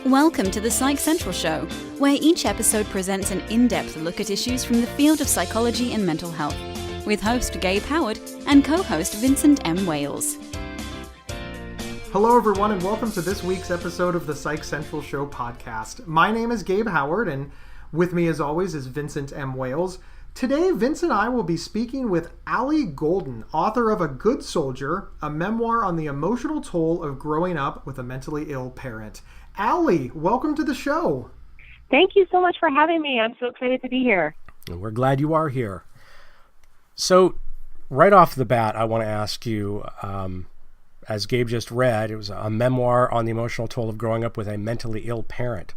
Welcome to the Psych Central Show, where each episode presents an in-depth look at issues from the field of psychology and mental health, with host Gabe Howard and co-host Vincent M. Wales. Hello everyone and welcome to this week's episode of the Psych Central Show podcast. My name is Gabe Howard and with me as always is Vincent M. Wales. Today, Vince and I will be speaking with Allie Golden, author of A Good Soldier, a memoir on the emotional toll of growing up with a mentally ill parent. Allie, welcome to the show. Thank you so much for having me. I'm so excited to be here. We're glad you are here. So, right off the bat, I want to ask you, as Gabe just read, it was a memoir on the emotional toll of growing up with a mentally ill parent.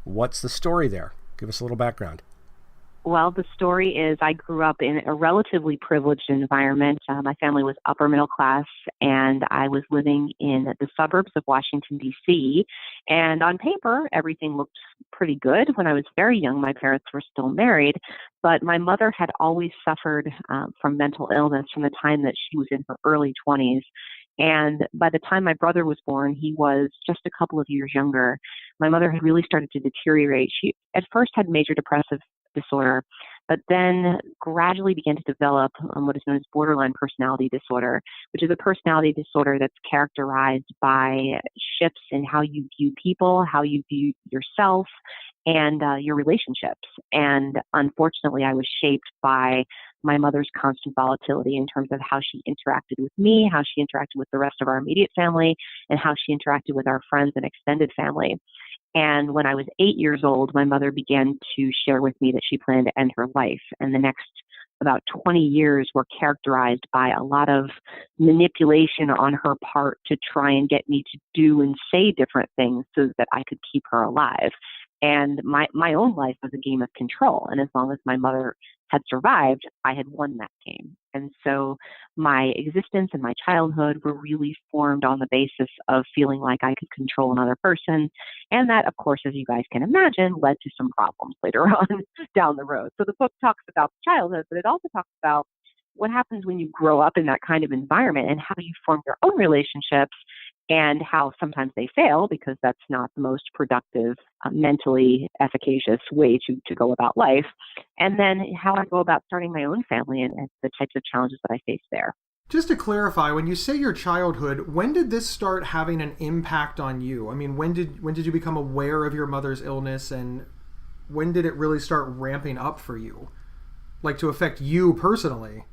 What's the story there? Give us a little background. Well, the story is I grew up in a relatively privileged environment. My family was upper middle class, and I was living in the suburbs of Washington, D.C. And on paper, everything looked pretty good. When I was very young, my parents were still married, but my mother had always suffered from mental illness from the time that she was in her early 20s. And by the time my brother was born, he was just a couple of years younger. My mother had really started to deteriorate. She at first had major depressive disorder, but then gradually began to develop what is known as borderline personality disorder, which is a personality disorder that's characterized by shifts in how you view people, how you view yourself, and your relationships. And unfortunately, I was shaped by my mother's constant volatility in terms of how she interacted with me, how she interacted with the rest of our immediate family, and how she interacted with our friends and extended family. And when I was 8 years old, my mother began to share with me that she planned to end her life. And the next about 20 years were characterized by a lot of manipulation on her part to try and get me to do and say different things so that I could keep her alive. And my own life was a game of control. And as long as my mother had survived, I had won that game. And so my existence and my childhood were really formed on the basis of feeling like I could control another person. And that, of course, as you guys can imagine, led to some problems later on down the road. So the book talks about childhood, but it also talks about what happens when you grow up in that kind of environment and how you form your own relationships and how sometimes they fail because that's not the most productive, mentally efficacious way to go about life. And then how I go about starting my own family and the types of challenges that I face there. Just to clarify, when you say your childhood, when did this start having an impact on you? I mean, when did you become aware of your mother's illness, and when did it really start ramping up for you, like to affect you personally?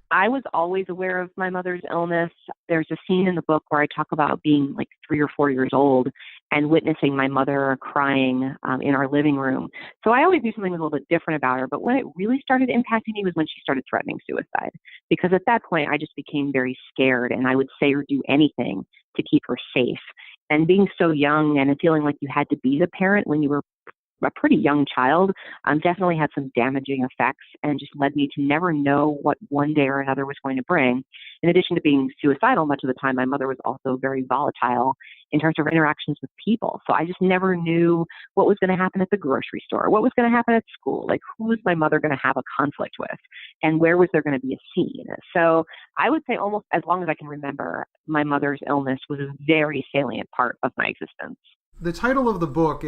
I was always aware of my mother's illness. There's a scene in the book where I talk about being like 3 or 4 years old and witnessing my mother crying in our living room. So I always knew something was a little bit different about her. But when it really started impacting me was when she started threatening suicide. Because at that point, I just became very scared and I would say or do anything to keep her safe. And being so young and feeling like you had to be the parent when you were a pretty young child, definitely had some damaging effects and just led me to never know what one day or another was going to bring. In addition to being suicidal much of the time, my mother was also very volatile in terms of her interactions with people. So I just never knew what was going to happen at the grocery store, what was going to happen at school, like who was my mother going to have a conflict with, and where was there going to be a scene. So I would say almost as long as I can remember, my mother's illness was a very salient part of my existence. The title of the book,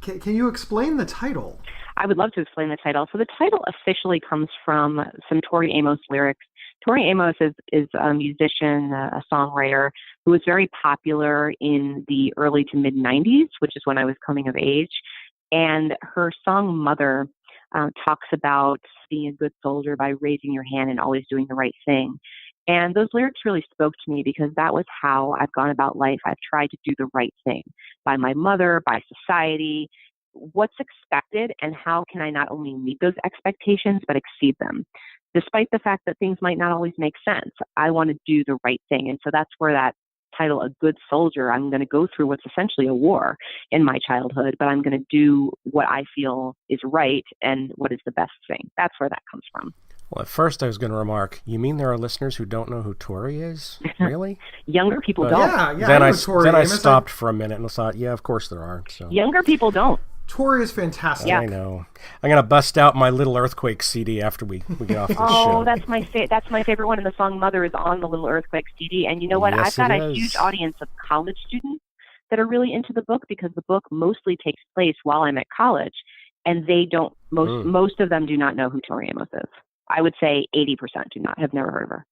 Can you explain the title? I would love to explain the title. So the title officially comes from some Tori Amos lyrics. Tori Amos is a musician, a songwriter who was very popular in the early to mid 90s, which is when I was coming of age. And her song Mother talks about being a good soldier by raising your hand and always doing the right thing. And those lyrics really spoke to me because that was how I've gone about life. I've tried to do the right thing by my mother, by society, what's expected, and how can I not only meet those expectations, but exceed them. Despite the fact that things might not always make sense, I want to do the right thing. And so that's where that title, A Good Soldier, I'm going to go through what's essentially a war in my childhood, but I'm going to do what I feel is right and what is the best thing. That's where that comes from. Well, at first I was going to remark, you mean there are listeners who don't know who Tori is? Really? Younger people don't. Yeah, then I stopped for a minute and thought, yeah, of course there are. So. Younger people don't. Tori is fantastic. Yeah. I know. I'm going to bust out my Little Earthquake CD after we get off this show. Oh, that's my favorite one. And the song Mother is on the Little Earthquake CD. And you know what? Yes, I've got a huge audience of college students that are really into the book, because the book mostly takes place while I'm at college, and they don't, most of them do not know who Tori Amos is. I would say 80% do not, have never heard of her.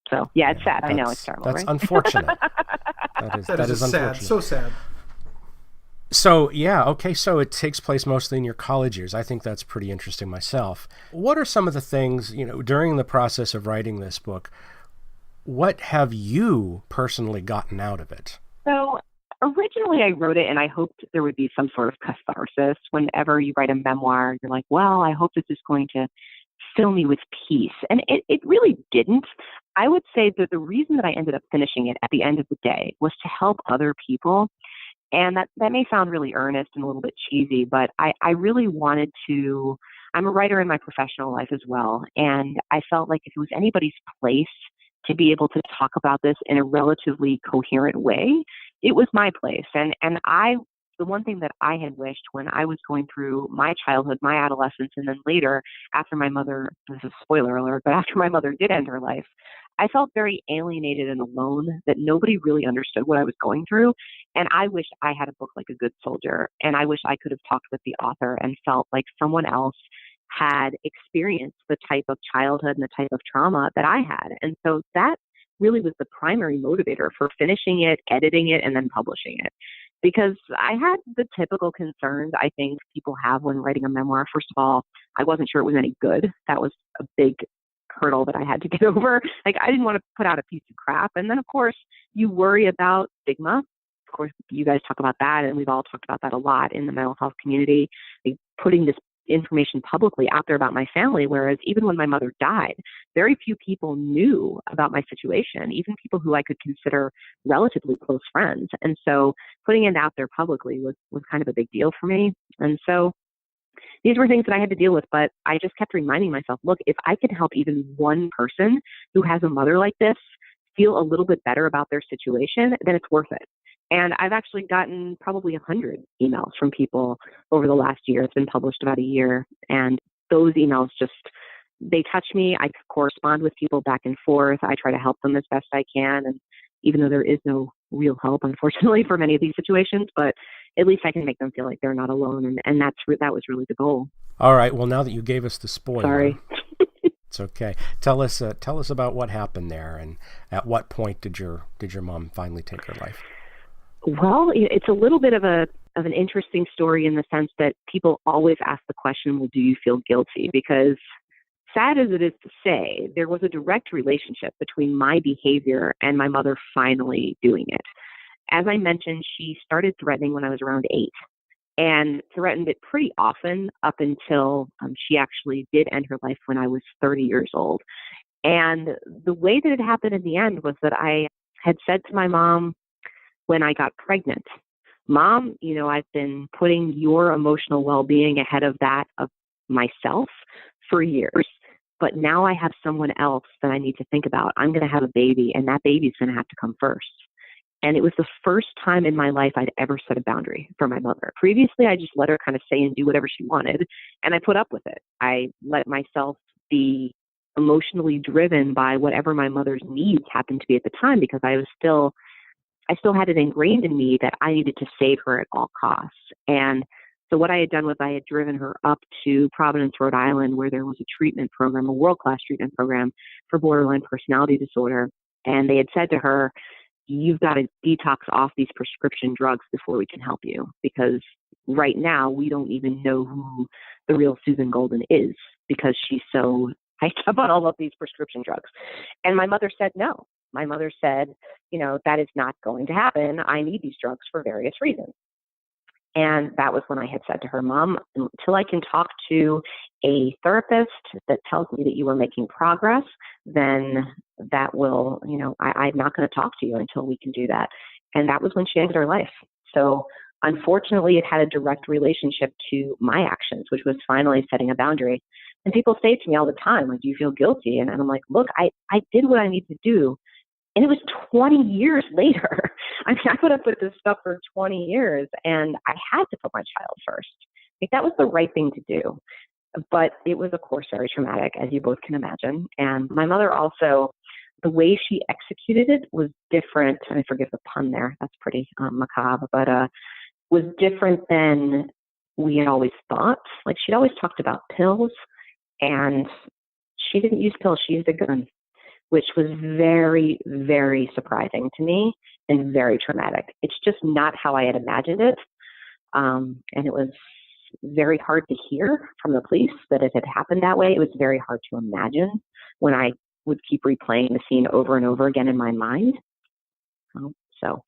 So yeah, it's sad. I know it's terrible, that's right? Unfortunate. that is sad, unfortunate. so sad. So, yeah, okay, so it takes place mostly in your college years. I think that's pretty interesting myself. What are some of the things, during the process of writing this book, what have you personally gotten out of it? So originally I wrote it and I hoped there would be some sort of catharsis. Whenever you write a memoir, you're like, well, I hope this is going to fill me with peace. And it really didn't. I would say that the reason that I ended up finishing it at the end of the day was to help other people. And that may sound really earnest and a little bit cheesy, but I really wanted to. I'm a writer in my professional life as well. And I felt like if it was anybody's place to be able to talk about this in a relatively coherent way, it was my place. And the one thing that I had wished when I was going through my childhood, my adolescence, and then later after my mother, this is a spoiler alert, but after my mother did end her life, I felt very alienated and alone, that nobody really understood what I was going through. And I wish I had a book like A Good Soldier. And I wish I could have talked with the author and felt like someone else had experienced the type of childhood and the type of trauma that I had. And so that really was the primary motivator for finishing it, editing it, and then publishing it. Because I had the typical concerns I think people have when writing a memoir. First of all, I wasn't sure it was any good. That was a big hurdle that I had to get over. Like, I didn't want to put out a piece of crap. And then, of course, you worry about stigma. Of course, you guys talk about that, and we've all talked about that a lot in the mental health community, like putting this information publicly out there about my family, whereas even when my mother died, very few people knew about my situation, even people who I could consider relatively close friends. And so putting it out there publicly was kind of a big deal for me. And so these were things that I had to deal with, but I just kept reminding myself, look, if I can help even one person who has a mother like this feel a little bit better about their situation, then it's worth it. And I've actually gotten probably 100 emails from people over the last year. It's been published about a year. And those emails they touch me. I correspond with people back and forth. I try to help them as best I can. And even though there is no real help, unfortunately, for many of these situations, but at least I can make them feel like they're not alone. And that was really the goal. All right. Well, now that you gave us the spoiler. Sorry. It's okay. Tell us about what happened there, and at what point did your mom finally take her life? Well, it's a little bit of an interesting story in the sense that people always ask the question, well, do you feel guilty? Because sad as it is to say, there was a direct relationship between my behavior and my mother finally doing it. As I mentioned, she started threatening when I was around 8 and threatened it pretty often up until she actually did end her life when I was 30 years old. And the way that it happened in the end was that I had said to my mom, when I got pregnant, Mom, I've been putting your emotional well-being ahead of that of myself for years, but now I have someone else that I need to think about. I'm going to have a baby, and that baby's going to have to come first. And it was the first time in my life I'd ever set a boundary for my mother. Previously, I just let her kind of say and do whatever she wanted, and I put up with it. I let myself be emotionally driven by whatever my mother's needs happened to be at the time, because I still had it ingrained in me that I needed to save her at all costs. And so what I had done was I had driven her up to Providence, Rhode Island, where there was a treatment program, a world-class treatment program for borderline personality disorder. And they had said to her, you've got to detox off these prescription drugs before we can help you, because right now we don't even know who the real Susan Golden is, because she's so hyped up on all of these prescription drugs. And my mother said no. My mother said, that is not going to happen. I need these drugs for various reasons. And that was when I had said to her, Mom, until I can talk to a therapist that tells me that you are making progress, then that will, I'm not going to talk to you until we can do that. And that was when she ended her life. So unfortunately, it had a direct relationship to my actions, which was finally setting a boundary. And people say to me all the time, like, do you feel guilty? And I'm like, look, I did what I need to do. And it was 20 years later. I mean, I put up with this stuff for 20 years, and I had to put my child first. Like, that was the right thing to do. But it was, of course, very traumatic, as you both can imagine. And my mother also the way she executed it was different. I forgive the pun there. That's pretty macabre, but was different than we had always thought. Like, she'd always talked about pills, and she didn't use pills. She used a gun, which was very, very surprising to me and very traumatic. It's just not how I had imagined it. And it was very hard to hear from the police that it had happened that way. It was very hard to imagine when I would keep replaying the scene over and over again in my mind. So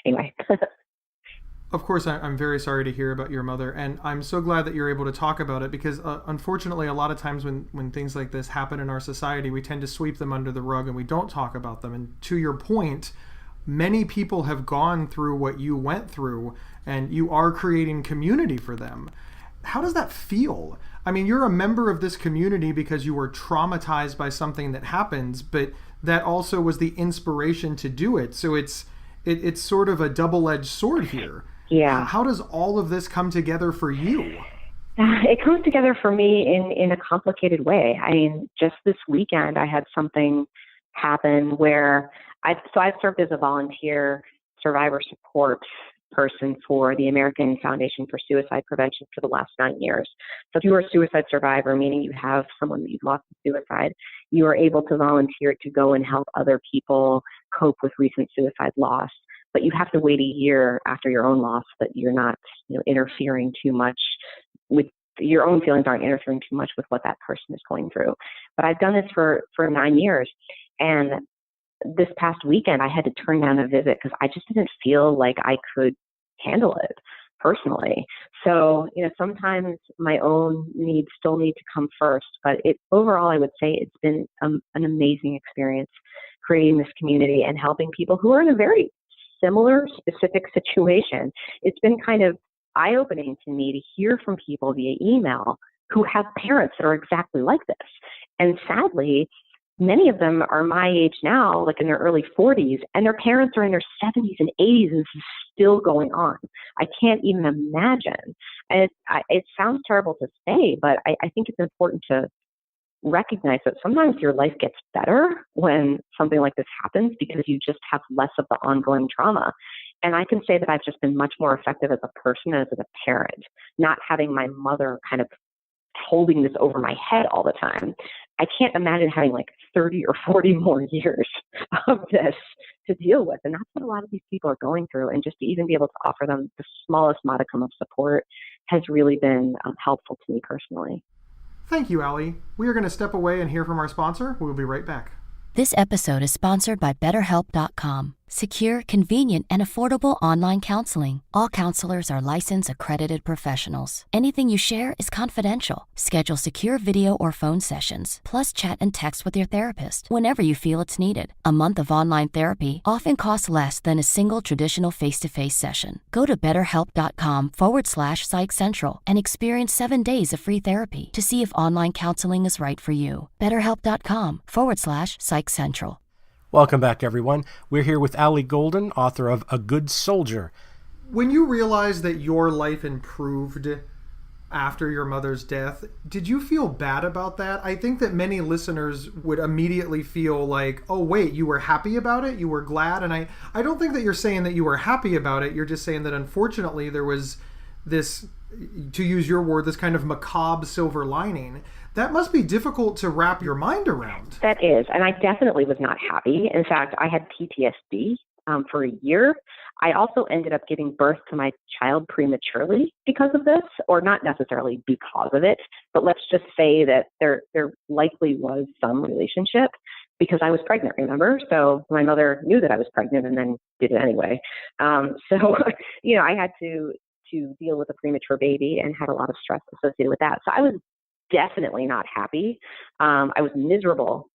anyway. Of course, I'm very sorry to hear about your mother, and I'm so glad that you're able to talk about it, because unfortunately, a lot of times when things like this happen in our society, we tend to sweep them under the rug and we don't talk about them. And to your point, many people have gone through what you went through, and you are creating community for them. How does that feel? I mean, you're a member of this community because you were traumatized by something that happens, but that also was the inspiration to do it. So it's sort of a double-edged sword here. Yeah. How does all of this come together for you? It comes together for me in a complicated way. I mean, just this weekend, I had something happen where I've served as a volunteer survivor support person for the American Foundation for Suicide Prevention for the last 9 years. So if you are a suicide survivor, meaning you have someone that you've lost to suicide, you are able to volunteer to go and help other people cope with recent suicide loss. But you have to wait a year after your own loss, that you're not, interfering too much with your own feelings, aren't interfering too much with what that person is going through. But I've done this for 9 years, and this past weekend I had to turn down a visit because I just didn't feel like I could handle it personally. So, sometimes my own needs still need to come first, but overall, I would say it's been an amazing experience creating this community and helping people who are in a very similar specific situation. It's been kind of eye-opening to me to hear from people via email who have parents that are exactly like this. And sadly, many of them are my age now, like in their early 40s, and their parents are in their 70s and 80s, and this is still going on. I can't even imagine. And it sounds terrible to say, but I think it's important to recognize that sometimes your life gets better when something like this happens, because you just have less of the ongoing trauma. And I can say that I've just been much more effective as a person, as a parent, not having my mother kind of holding this over my head all the time. I can't imagine having like 30 or 40 more years of this to deal with. And that's what a lot of these people are going through. And just to even be able to offer them the smallest modicum of support has really been helpful to me personally. Thank you, Allie. We are going to step away and hear from our sponsor. We'll be right back. This episode is sponsored by BetterHelp.com. Secure, convenient, and affordable online counseling. All counselors are licensed, accredited professionals. Anything you share is confidential. Schedule secure video or phone sessions, plus chat and text with your therapist whenever you feel it's needed. A month of online therapy often costs less than a single traditional face-to-face session. Go to BetterHelp.com/Psych Central and experience 7 days of free therapy to see if online counseling is right for you. BetterHelp.com/Psych Central. Welcome back, everyone. We're here with Allie Golden, author of A Good Soldier. When you realized that your life improved after your mother's death, did you feel bad about that? I think that many listeners would immediately feel like, oh, wait, you were happy about it? You were glad? And I don't think that you're saying that you were happy about it. You're just saying that unfortunately there was this, to use your word, this kind of macabre silver lining. That must be difficult to wrap your mind around. That is, and I definitely was not happy. In fact, I had PTSD for a year. I also ended up giving birth to my child prematurely because of this, or not necessarily because of it, but let's just say that there likely was some relationship because I was pregnant, remember? So my mother knew that I was pregnant and then did it anyway. I had to deal with a premature baby and had a lot of stress associated with that. So I was definitely not happy. I was miserable.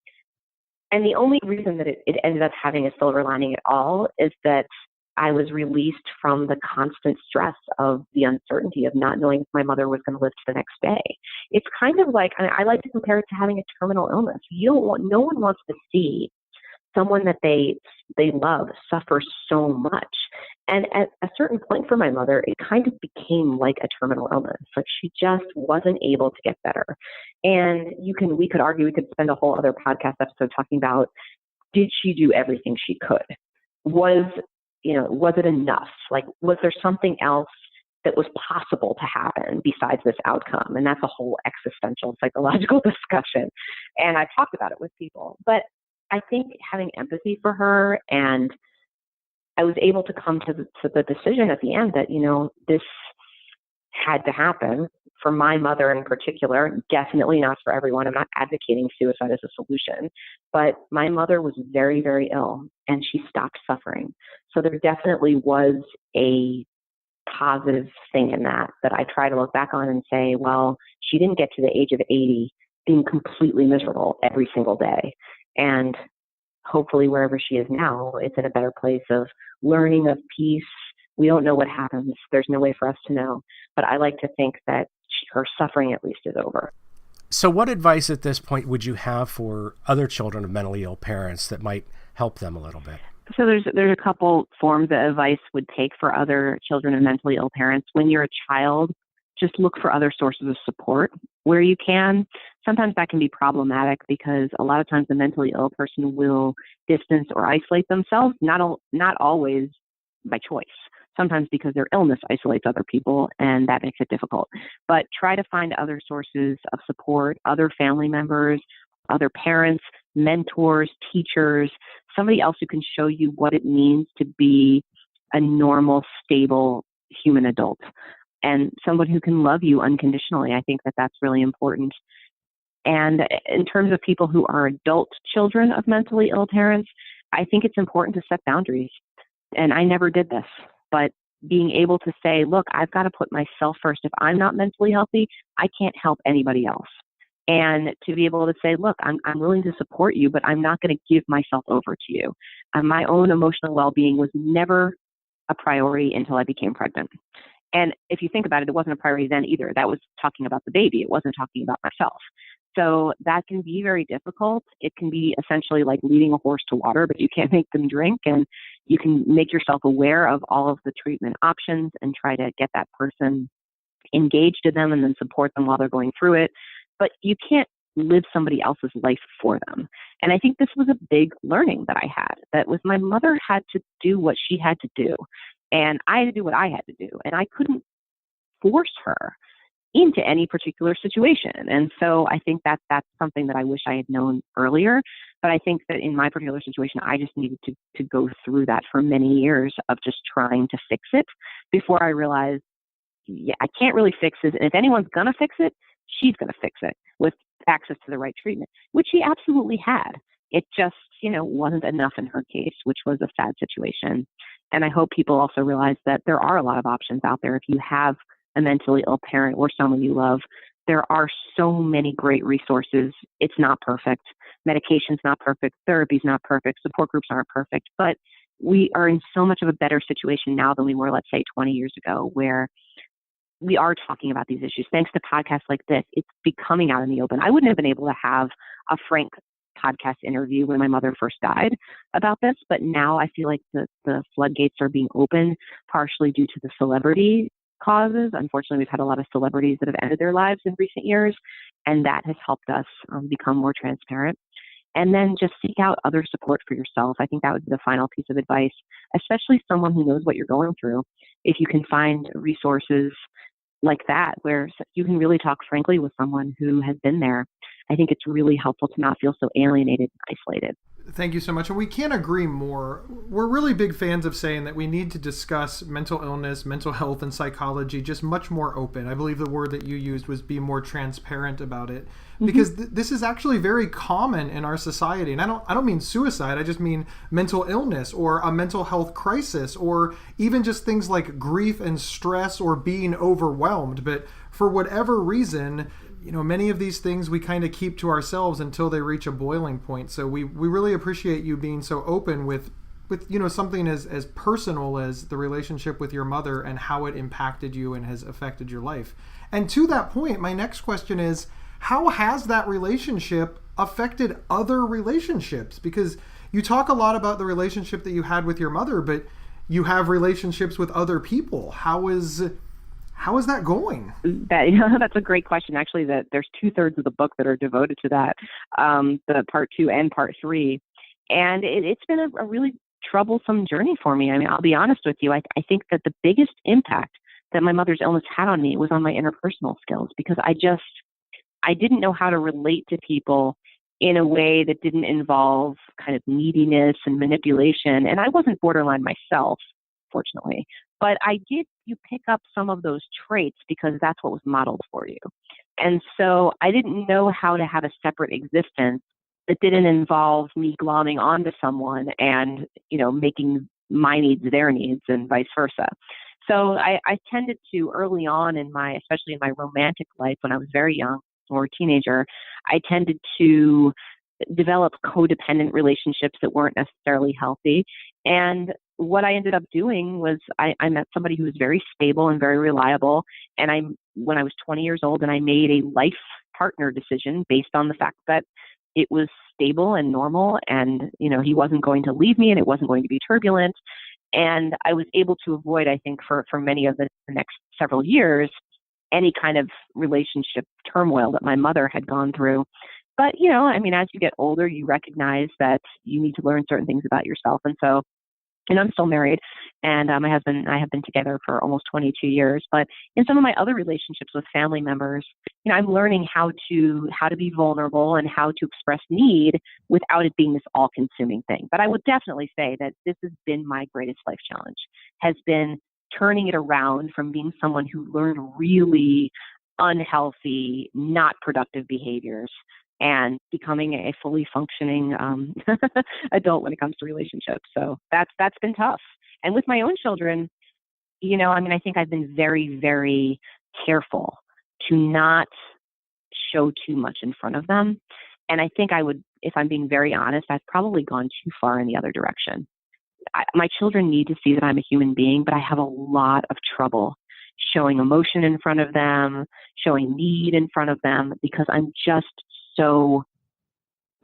And the only reason that it ended up having a silver lining at all is that I was released from the constant stress of the uncertainty of not knowing if my mother was going to live to the next day. It's kind of like, I like to compare it to having a terminal illness. No one wants to see someone that they love suffer so much. And at a certain point for my mother, it kind of became like a terminal illness. Like she just wasn't able to get better. And we could argue, we could spend a whole other podcast episode talking about, did she do everything she could? Was it enough? Like, was there something else that was possible to happen besides this outcome? And that's a whole existential psychological discussion. And I've talked about it with people. But I think having empathy for her, and I was able to come to the decision at the end that, this had to happen for my mother in particular, definitely not for everyone. I'm not advocating suicide as a solution, but my mother was very, very ill and she stopped suffering. So there definitely was a positive thing in that I try to look back on and say, well, she didn't get to the age of 80 being completely miserable every single day. And hopefully wherever she is now, it's in a better place of learning, of peace. We don't know what happens. There's no way for us to know. But I like to think that her suffering at least is over. So what advice at this point would you have for other children of mentally ill parents that might help them a little bit? So there's a couple forms that advice would take for other children of mentally ill parents. When you're a child, just look for other sources of support where you can. Sometimes that can be problematic because a lot of times the mentally ill person will distance or isolate themselves, not always by choice. Sometimes because their illness isolates other people, and that makes it difficult. But try to find other sources of support, other family members, other parents, mentors, teachers, somebody else who can show you what it means to be a normal, stable human adult, and someone who can love you unconditionally. I think that that's really important. And in terms of people who are adult children of mentally ill parents, I think it's important to set boundaries. And I never did this, but being able to say, look, I've got to put myself first. If I'm not mentally healthy, I can't help anybody else. And to be able to say, look, I'm willing to support you, but I'm not going to give myself over to you. My own emotional well-being was never a priority until I became pregnant. And if you think about it, it wasn't a priority then either. That was talking about the baby. It wasn't talking about myself. So that can be very difficult. It can be essentially like leading a horse to water, but you can't make them drink. And you can make yourself aware of all of the treatment options and try to get that person engaged in them and then support them while they're going through it. But you can't live somebody else's life for them. And I think this was a big learning that I had, that was my mother had to do what she had to do. And I had to do what I had to do. And I couldn't force her into any particular situation. And so I think that that's something that I wish I had known earlier. But I think that in my particular situation, I just needed to go through that for many years of just trying to fix it before I realized, yeah, I can't really fix it. And if anyone's going to fix it, she's going to fix it with access to the right treatment, which she absolutely had. It just, wasn't enough in her case, which was a sad situation. And I hope people also realize that there are a lot of options out there. If you have a mentally ill parent or someone you love, there are so many great resources. It's not perfect. Medication's not perfect. Therapy's not perfect. Support groups aren't perfect. But we are in so much of a better situation now than we were, let's say, 20 years ago, where we are talking about these issues. Thanks to podcasts like this, it's becoming out in the open. I wouldn't have been able to have a frank podcast interview when my mother first died about this, but now I feel like the floodgates are being opened, partially due to the celebrity causes. Unfortunately, we've had a lot of celebrities that have ended their lives in recent years, and that has helped us become more transparent. And then just seek out other support for yourself. I think that would be the final piece of advice, especially someone who knows what you're going through. If you can find resources like that, where you can really talk frankly with someone who has been there, I think it's really helpful to not feel so alienated and isolated. Thank you so much. And we can't agree more. We're really big fans of saying that we need to discuss mental illness, mental health, and psychology just much more open. I believe the word that you used was be more transparent about it, because this is actually very common in our society. And I don't mean suicide. I just mean mental illness or a mental health crisis, or even just things like grief and stress or being overwhelmed. But for whatever reason, many of these things we kind of keep to ourselves until they reach a boiling point. So we really appreciate you being so open with something as personal as the relationship with your mother and how it impacted you and has affected your life. And to that point, my next question is, how has that relationship affected other relationships? Because you talk a lot about the relationship that you had with your mother, but you have relationships with other people. How is that going? That's a great question. Actually, there's 2/3 of the book that are devoted to that, the part 2 and part 3. And it's been a really troublesome journey for me. I mean, I'll be honest with you. I think that the biggest impact that my mother's illness had on me was on my interpersonal skills, because I didn't know how to relate to people in a way that didn't involve kind of neediness and manipulation. And I wasn't borderline myself, fortunately, but you pick up some of those traits because that's what was modeled for you. And so I didn't know how to have a separate existence that didn't involve me glomming onto someone and, making my needs their needs and vice versa. So I tended to, early on especially in my romantic life when I was very young or a teenager, I tended to develop codependent relationships that weren't necessarily healthy. And what I ended up doing was I met somebody who was very stable and very reliable. And when I was 20 years old, and I made a life partner decision based on the fact that it was stable and normal, and, he wasn't going to leave me and it wasn't going to be turbulent. And I was able to avoid, I think, for many of the next several years, any kind of relationship turmoil that my mother had gone through. But, as you get older, you recognize that you need to learn certain things about yourself. And I'm still married, and my husband and I have been together for almost 22 years. But in some of my other relationships with family members, I'm learning how to be vulnerable and how to express need without it being this all-consuming thing. But I would definitely say that this has been my greatest life challenge, has been turning it around from being someone who learned really unhealthy, not productive behaviors, and becoming a fully functioning adult when it comes to relationships. So that's been tough. And with my own children, I think I've been very, very careful to not show too much in front of them. And I think if I'm being very honest, I've probably gone too far in the other direction. My children need to see that I'm a human being, but I have a lot of trouble showing emotion in front of them, showing need in front of them, because I'm just so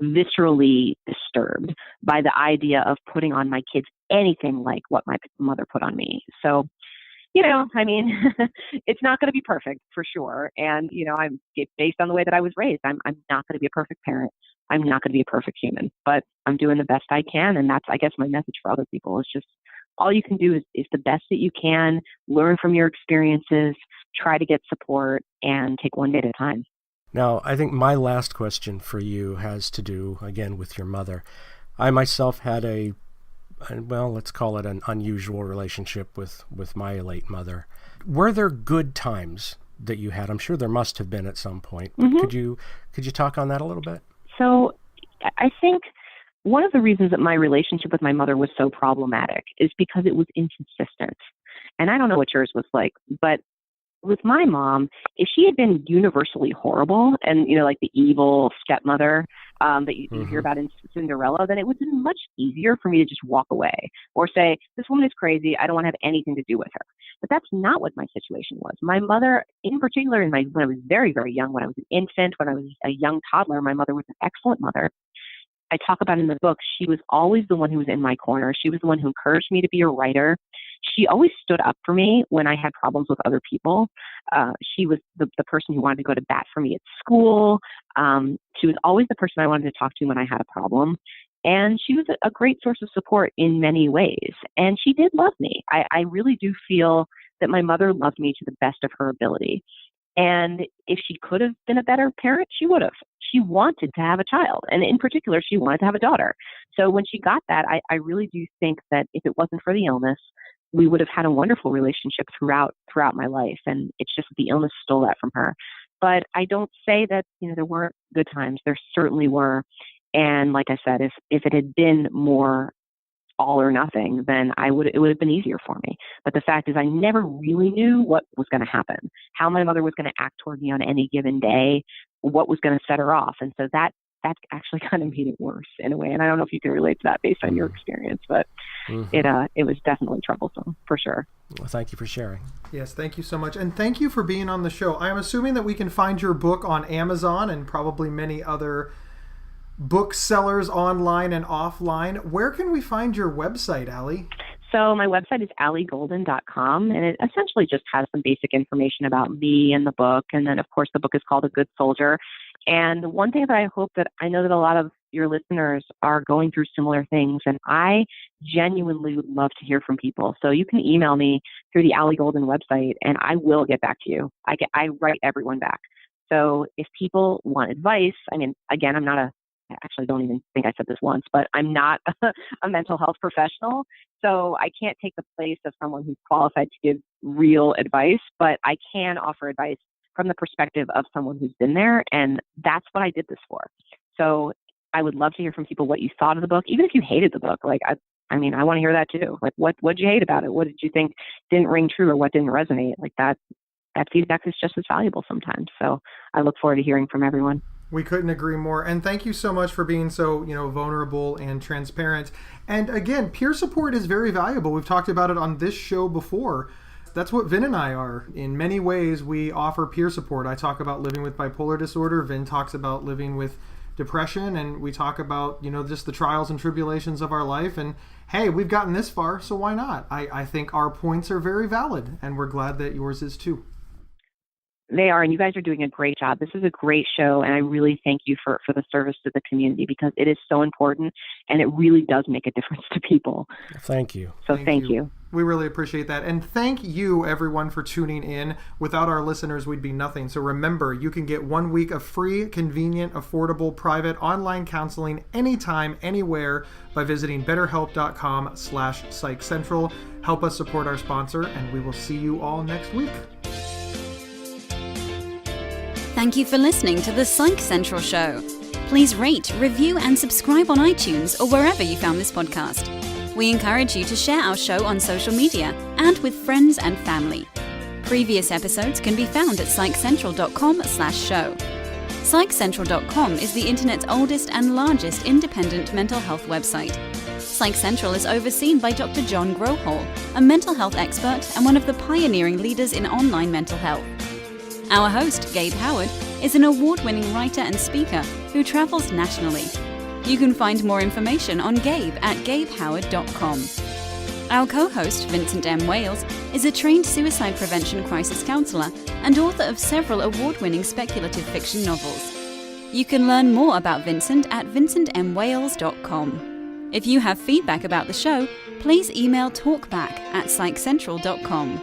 viscerally disturbed by the idea of putting on my kids anything like what my mother put on me. So, it's not going to be perfect for sure. And, I'm based on the way that I was raised. I'm not going to be a perfect parent. I'm not going to be a perfect human, but I'm doing the best I can. And that's, I guess, my message for other people is just all you can do is the best that you can, learn from your experiences, try to get support, and take one day at a time. Now, I think my last question for you has to do, again, with your mother. I myself had let's call it an unusual relationship with my late mother. Were there good times that you had? I'm sure there must have been at some point. Mm-hmm. Could you talk on that a little bit? So I think one of the reasons that my relationship with my mother was so problematic is because it was inconsistent. And I don't know what yours was like, but with my mom, if she had been universally horrible and, like the evil stepmother that you hear about in Cinderella, then it would have been much easier for me to just walk away or say, this woman is crazy. I don't want to have anything to do with her. But that's not what my situation was. My mother, in particular, when I was very, very young, when I was an infant, when I was a young toddler, my mother was an excellent mother. I talk about in the book, she was always the one who was in my corner. She was the one who encouraged me to be a writer. She always stood up for me when I had problems with other people. She was the person who wanted to go to bat for me at school. She was always the person I wanted to talk to when I had a problem. And she was a great source of support in many ways. And she did love me. I really do feel that my mother loved me to the best of her ability. And if she could have been a better parent, she would have. She wanted to have a child. And in particular, she wanted to have a daughter. So when she got that, I really do think that if it wasn't for the illness, we would have had a wonderful relationship throughout my life. And it's just the illness stole that from her. But I don't say that, there weren't good times. There certainly were. And like I said, if it had been more all or nothing, then it would have been easier for me. But the fact is, I never really knew what was going to happen, how my mother was going to act toward me on any given day, what was going to set her off. And so that actually kind of made it worse in a way. And I don't know if you can relate to that based on your experience, but it was definitely troublesome for sure. Well, thank you for sharing. Yes, thank you so much. And thank you for being on the show. I'm assuming that we can find your book on Amazon and probably many other booksellers online and offline. Where can we find your website, Allie? So my website is alliegolden.com, and it essentially just has some basic information about me and the book. And then, of course, the book is called A Good Soldier. And one thing that I know that a lot of your listeners are going through similar things, and I genuinely would love to hear from people. So you can email me through the Allie Golden website, and I will get back to you. I write everyone back. So if people want advice, I mean, again, I actually don't even think I said this once, but I'm not a mental health professional. So I can't take the place of someone who's qualified to give real advice, but I can offer advice from the perspective of someone who's been there. And that's what I did this for. So I would love to hear from people what you thought of the book, even if you hated the book. Like, I want to hear that too. Like, what did you hate about it? What did you think didn't ring true or what didn't resonate? Like that feedback is just as valuable sometimes. So I look forward to hearing from everyone. We couldn't agree more. And thank you so much for being so, vulnerable and transparent. And again, peer support is very valuable. We've talked about it on this show before. That's what Vin and I are. In many ways, we offer peer support. I talk about living with bipolar disorder. Vin talks about living with depression. And we talk about, just the trials and tribulations of our life. And hey, we've gotten this far, so why not? I think our points are very valid. And we're glad that yours is too. They are, and you guys are doing a great job. This is a great show, and I really thank you for the service to the community because it is so important, and it really does make a difference to people. Thank you. So thank you. We really appreciate that. And thank you, everyone, for tuning in. Without our listeners, we'd be nothing. So remember, you can get 1 week of free, convenient, affordable, private online counseling anytime, anywhere by visiting betterhelp.com/psychcentral. Help us support our sponsor, and we will see you all next week. Thank you for listening to the Psych Central Show. Please rate, review, and subscribe on iTunes or wherever you found this podcast. We encourage you to share our show on social media and with friends and family. Previous episodes can be found at psychcentral.com/show. Psychcentral.com is the internet's oldest and largest independent mental health website. Psych Central is overseen by Dr. John Grohol, a mental health expert and one of the pioneering leaders in online mental health. Our host, Gabe Howard, is an award-winning writer and speaker who travels nationally. You can find more information on Gabe at gabehoward.com. Our co-host, Vincent M. Wales, is a trained suicide prevention crisis counselor and author of several award-winning speculative fiction novels. You can learn more about Vincent at vincentmwales.com. If you have feedback about the show, please email talkback@psychcentral.com.